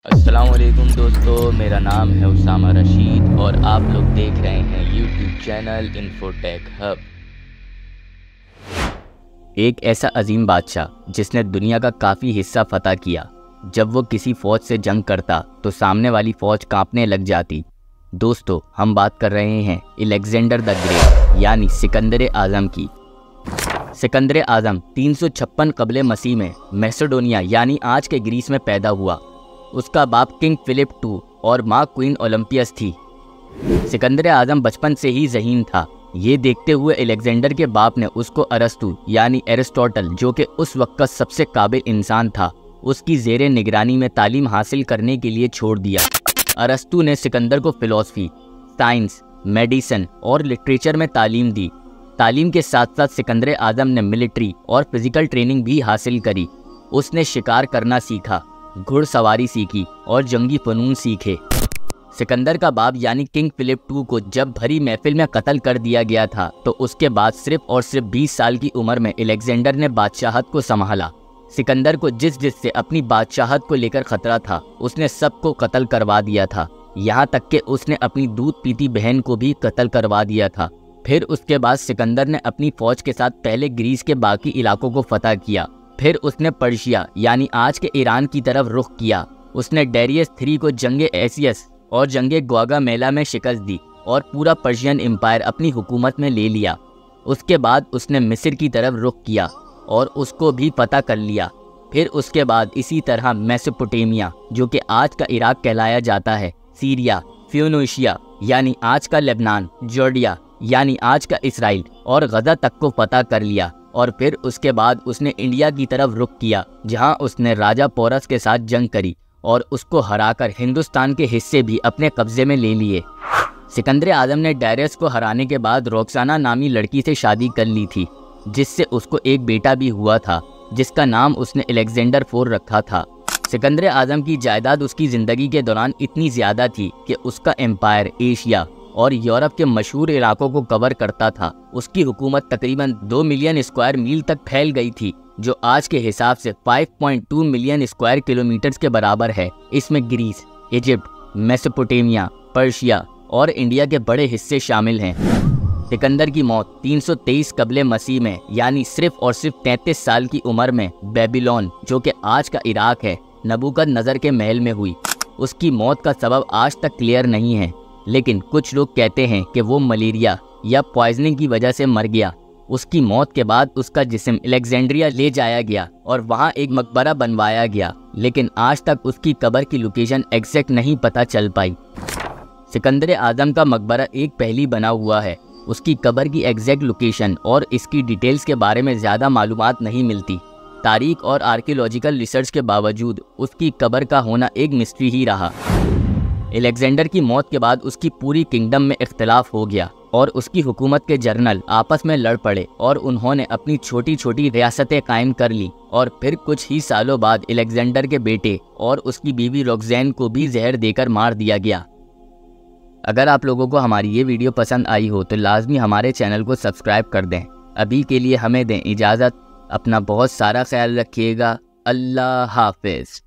अस्सलाम वालेकुम दोस्तों, मेरा नाम है उसामा रशीद और आप लोग देख रहे हैं यूट्यूब चैनल इन्फोटेक हब। एक ऐसा अजीम बादशाह जिसने दुनिया का काफ़ी हिस्सा फतह किया। जब वो किसी फ़ौज से जंग करता तो सामने वाली फ़ौज कांपने लग जाती। दोस्तों, हम बात कर रहे हैं अलेक्जेंडर द ग्रेट यानी सिकंदर आज़म की। सिकंदर आज़म 356 कबले मसीह में मैसेडोनिया यानी आज के ग्रीस में पैदा हुआ। उसका बाप किंग फिलिप II और माँ क्वीन ओलंपियस थी। सिकंदर आज़म बचपन से ही ज़हीन था। ये देखते हुए अलेक्जेंडर के बाप ने उसको अरस्तु यानी एरिस्टोटल, जो कि उस वक्त का सबसे काबिल इंसान था, उसकी ज़ेरे निगरानी में तालीम हासिल करने के लिए छोड़ दिया। अरस्तु ने सिकंदर को फ़िलॉसफी, साइंस, मेडिसिन और लिटरेचर में तालीम दी। तालीम के साथ साथ सिकंदर आज़म ने मिलिट्री और फिज़िकल ट्रेनिंग भी हासिल करी। उसने शिकार करना सीखा, घुड़सवारी सीखी और जंगी फ़नून सीखे। सिकंदर का बाप यानी किंग फिलिप II को जब भरी महफिल में कत्ल कर दिया गया था तो उसके बाद सिर्फ और सिर्फ 20 साल की उम्र में अलेक्जेंडर ने बादशाहत को संभाला। सिकंदर को जिससे अपनी बादशाहत को लेकर खतरा था, उसने सबको कत्ल करवा दिया था। यहाँ तक कि उसने अपनी दूध पीती बहन को भी कत्ल करवा दिया था। फिर उसके बाद सिकंदर ने अपनी फ़ौज के साथ पहले ग्रीस के बाकी इलाकों को फतह किया। फिर उसने पर्शिया यानी आज के ईरान की तरफ रुख किया। उसने डेरियस III को जंगे एसियस और जंगे ग्वागामेला में शिकस्त दी और पूरा पर्शियन एम्पायर अपनी हुकूमत में ले लिया। उसके बाद उसने मिस्र की तरफ रुख किया और उसको भी फतह कर लिया। फिर उसके बाद इसी तरह मेसोपोटामिया, जो कि आज का इराक कहलाया जाता है, सीरिया, फ्यूनिशिया यानी आज का लेबनान, जॉर्डिया यानी आज का इसराइल और गजा तक को फतह कर लिया। और फिर उसके बाद उसने इंडिया की तरफ रुख किया, जहां उसने राजा पोरस के साथ जंग करी और उसको हराकर हिंदुस्तान के हिस्से भी अपने कब्जे में ले लिए। सिकंदर आज़म ने डायरियस को हराने के बाद रोक्साना नामी लड़की से शादी कर ली थी, जिससे उसको एक बेटा भी हुआ था, जिसका नाम उसने अलेक्जेंडर IV रखा था। सिकंदर आज़म की जायदाद उसकी ज़िंदगी के दौरान इतनी ज़्यादा थी कि उसका एम्पायर एशिया और यूरोप के मशहूर इलाकों को कवर करता था। उसकी हुकूमत तकरीबन 2 मिलियन स्क्वायर मील तक फैल गई थी, जो आज के हिसाब से 5.2 मिलियन स्क्वायर किलोमीटर्स के बराबर है। इसमें ग्रीस, इजिप्ट, मेसोपोटामिया, पर्शिया और इंडिया के बड़े हिस्से शामिल हैं। सिकंदर की मौत 323 कबले मसीह में यानी सिर्फ और सिर्फ 33 साल की उम्र में बेबीलोन, जो कि आज का इराक है, नबूकदनज़र के महल में हुई। उसकी मौत का सबब आज तक क्लियर नहीं है, लेकिन कुछ लोग कहते हैं कि वो मलेरिया या पॉइजनिंग की वजह से मर गया। उसकी मौत के बाद उसका जिस्म अलेक्जेंड्रिया ले जाया गया और वहाँ एक मकबरा बनवाया गया, लेकिन आज तक उसकी कब्र की लोकेशन एग्जैक्ट नहीं पता चल पाई। सिकंदर आज़म का मकबरा एक पहली बना हुआ है। उसकी कब्र की एग्जैक्ट लोकेशन और इसकी डिटेल्स के बारे में ज़्यादा मालूमात नहीं मिलती। तारीख और आर्कियोलॉजिकल रिसर्च के बावजूद उसकी कब्र का होना एक मिस्ट्री ही रहा। अलेक्जेंडर की मौत के बाद उसकी पूरी किंगडम में इख्तिलाफ हो गया और उसकी हुकूमत के जर्नल आपस में लड़ पड़े और उन्होंने अपनी छोटी छोटी रियासतें कायम कर ली। और फिर कुछ ही सालों बाद अलेक्जेंडर के बेटे और उसकी बीवी रोक्सेन को भी जहर देकर मार दिया गया। अगर आप लोगों को हमारी ये वीडियो पसंद आई हो तो लाजमी हमारे चैनल को सब्सक्राइब कर दें। अभी के लिए हमें दें इजाज़त। अपना बहुत सारा ख्याल रखिएगा। अल्लाह हाफिज़।